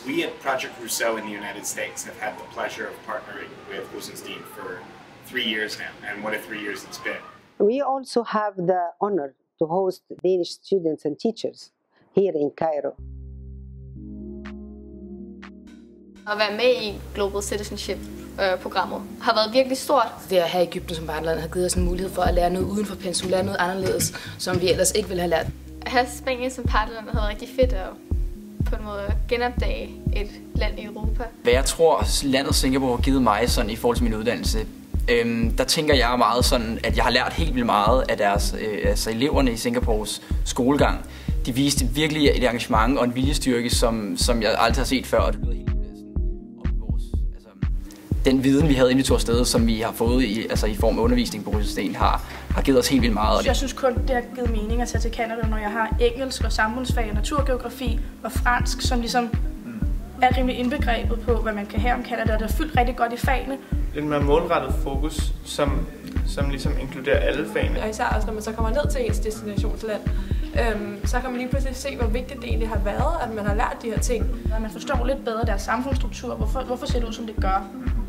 We at Project Rousseau in the United States have had the pleasure of partnering with Rosenstein for 3 years now, and what a 3 years it's been. We also have the honor to host Danish students and teachers here in Cairo. At være med i Global Citizenship-programmet har været virkelig stort. Det at have Egypten som partnerland har givet os en mulighed for at lære noget uden for pensum, lære noget anderledes, som vi ellers ikke ville have lært. At have Spanien som partnerland har været rigtig fedt at på en måde genopdage et land i Europa. Hvad jeg tror, landet Singapore har givet mig sådan, i forhold til min uddannelse, der tænker jeg meget sådan, at jeg har lært helt vildt meget af deres, altså eleverne i Singapores skolegang. De viste virkelig et engagement og en viljestyrke, som jeg aldrig har set før. Og det lyder helt den viden, vi havde inden vi tog afsted, som vi har fået i form af undervisning på Rosenstein, har givet os helt vildt meget. Jeg synes kun, det har givet mening at tage til Canada, når jeg har engelsk og samfundsfag, naturgeografi og fransk, som ligesom er rimelig indbegrebet på, hvad man kan have om Canada. Det er fyldt rigtig godt i fagene. En mere målrettet fokus, som ligesom inkluderer alle fagene. Og især også, når man så kommer ned til ens destinationsland, så kan man lige pludselig se, hvor vigtigt det egentlig har været, at man har lært de her ting. Og man forstår lidt bedre deres samfundsstruktur, hvorfor ser det ud, som det gør.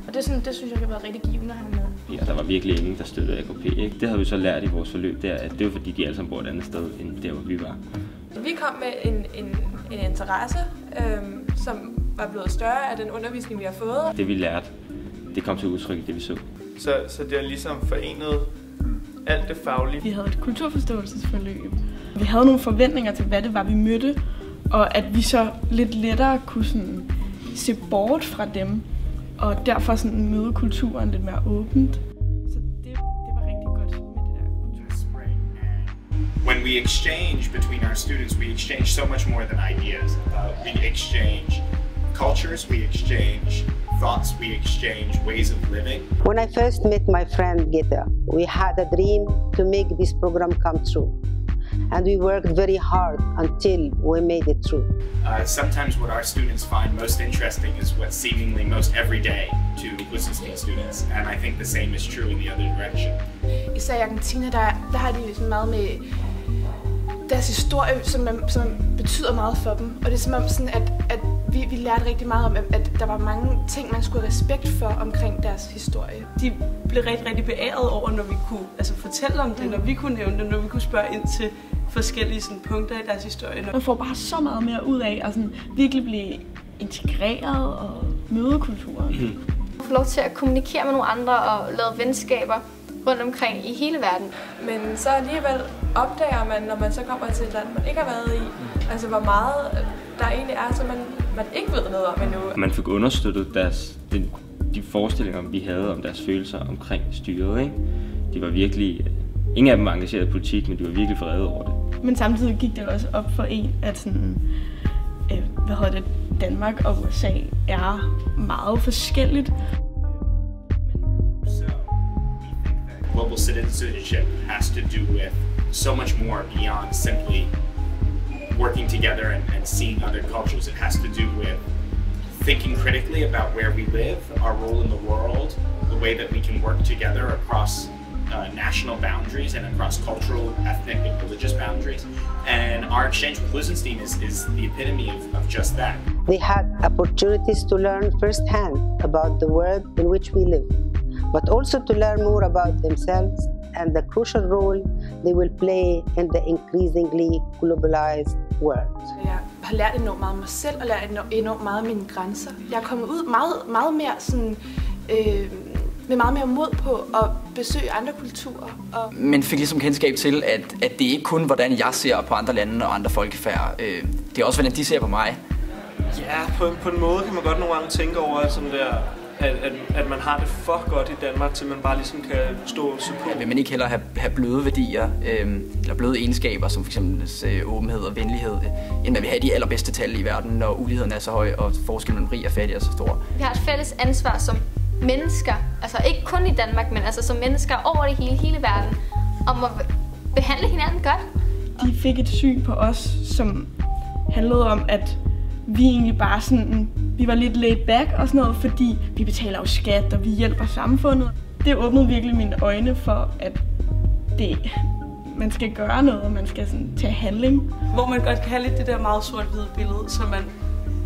Og det synes jeg har været rigtig givende at have med. Ja, der var virkelig ingen, der støttede AKP. Ikke? Det havde vi så lært i vores forløb, at det var fordi, de alle sammen bor et andet sted, end der, hvor vi var. Vi kom med en interesse, som var blevet større af den undervisning, vi har fået. Det vi lærte, det kom til udtryk i det, vi så. Så det er ligesom forenet alt det faglige. Vi havde et kulturforståelsesforløb. Vi havde nogle forventninger til, hvad det var, vi mødte, og at vi så lidt lettere kunne sådan se bort fra dem, og derfor sådan møde kulturen lidt mere åbent. Så det var rigtig godt med det der kulturspring. When we exchange between our students, we exchange so much more than ideas. We exchange cultures, we exchange thoughts, we exchange ways of living. When I first met my friend Gita, we had a dream to make this program come true. And we worked very hard until we made it true. Sometimes what our students find most interesting is what's seemingly most everyday to Rosenstein students, and I think the same is true in the other direction. Især i Argentina, der har de sådan meget med deres historie, som betyder meget for dem. Og det er som om sådan, at vi lærte rigtig meget om, at der var mange ting, man skulle have respekt for omkring deres historie. De blev rigtig beæret over, når vi kunne fortælle om det, når vi kunne nævne det, når vi kunne spørge ind til forskellige sådan, punkter i deres historie. Man får bare så meget mere ud af at sådan, virkelig blive integreret og møde kulturen. Få lov til at kommunikere med nogle andre og lave venskaber rundt omkring i hele verden. Men så alligevel opdager man, når man så kommer til et land, man ikke har været i, altså hvor meget der egentlig er, så man ikke ved noget om endnu. Man fik understøttet de forestillinger, vi havde om deres følelser omkring styret. Ikke? De var virkelig, ingen af dem var engageret i politik, men de var virkelig vrede over det. Men samtidig gik det også op for en, at sådan, Danmark og USA er meget forskelligt. Global citizenship has to do with so much more beyond simply working together and seeing other cultures. It has to do with thinking critically about where we live, our role in the world, the way that we can work together across national boundaries and across cultural, ethnic, and religious boundaries. And our exchange with Rosenstein is the epitome of just that. They had opportunities to learn firsthand about the world in which we live, but also to learn more about themselves and the crucial role they will play in the increasingly globalized world. Jeg har lært enormt meget om mig selv og lært enormt meget om mine grænser. Jeg er kommet ud meget mere sådan, med meget mere mod på at besøge andre kulturer. Men fik ligesom kendskab til, at det ikke kun hvordan jeg ser på andre lande og andre folkefærd. Det er også hvordan de ser på mig. Ja, på en måde kan man godt nogle gange tænke over sådan der, at man har det for godt i Danmark, til man bare ligesom kan stå og se på. Ja, vil man ikke hellere have bløde værdier, eller bløde egenskaber, som f.eks. åbenhed og venlighed, end man vil have de allerbedste tal i verden, når uligheden er så høj, og forskellen mellem rig og fattig er så stor. Vi har et fælles ansvar som mennesker, altså ikke kun i Danmark, men altså som mennesker over det hele verden, om at behandle hinanden godt. De fik et syn på os, som handlede om, at vi egentlig bare sådan, vi var lidt laid back og sådan noget, fordi vi betaler jo skat, og vi hjælper samfundet. Det åbnede virkelig mine øjne for, at man skal gøre noget, og man skal sådan tage handling. Hvor man godt kan have lidt det der meget sort-hvide billede, så man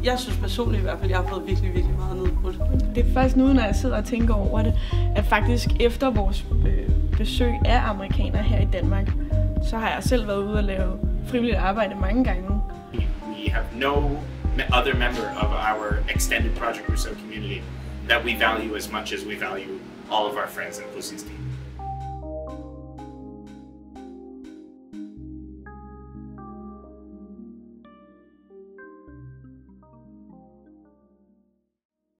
jeg synes personligt i hvert fald, jeg har fået virkelig, virkelig meget ned på det. Det er først nu, når jeg sidder og tænker over det, at faktisk efter vores besøg af amerikanere her i Danmark, så har jeg selv været ude og lave frivilligt arbejde mange gange. We have no other member of our extended Project Rousseau community that we value as much as we value all of our friends in Plusinski.